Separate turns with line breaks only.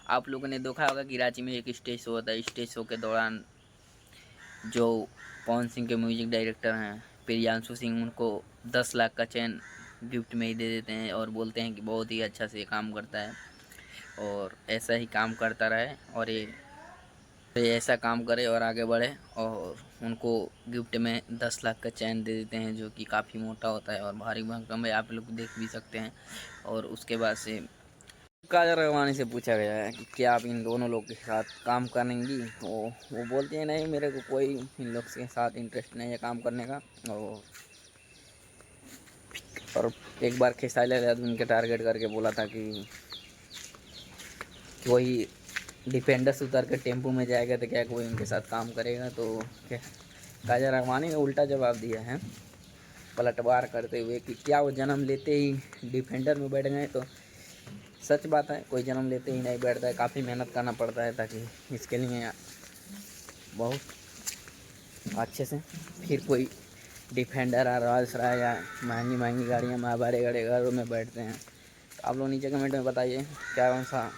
आप लोगों ने देखा होगा कि रांची में एक स्टेज शो होता है। स्टेज शो के दौरान जो पवन सिंह के म्यूजिक डायरेक्टर हैं प्रियांशु सिंह, उनको 10 लाख का चेन गिफ्ट में ही दे देते हैं और बोलते हैं कि बहुत ही अच्छा से काम करता है और ऐसा ही काम करता रहे और ये ऐसा काम करे और आगे बढ़े। और उनको गिफ्ट में 10 लाख का चैन दे देते हैं जो कि काफ़ी मोटा होता है और भारी भरकम है, आप लोग देख भी सकते हैं। और उसके बाद से काजल राघवानी से पूछा गया है कि क्या आप इन दोनों लोग के साथ काम करेंगी, तो वो बोलती है नहीं, मेरे को कोई इन लोग के साथ इंटरेस्ट नहीं है काम करने का। और एक बार खेसारी लाल यादव उनके टारगेट करके बोला था कि कोई डिफेंडर्स उतर के टेम्पो में जाएगा तो क्या कोई उनके साथ काम करेगा। तो क्या काजल राघवानी ने उल्टा जवाब दिया है पलटवार करते हुए कि क्या वो जन्म लेते ही डिफेंडर में बैठ गए। तो सच बात है, कोई जन्म लेते ही नहीं बैठता है, काफ़ी मेहनत करना पड़ता है ताकि इसके लिए बहुत अच्छे से फिर कोई डिफेंडर आ रॉयल्स रहा या महंगी महंगी गाड़ियाँ में बड़े बड़े घरों में बैठते हैं। तो आप लोग नीचे कमेंट में बताइए क्या कौन सा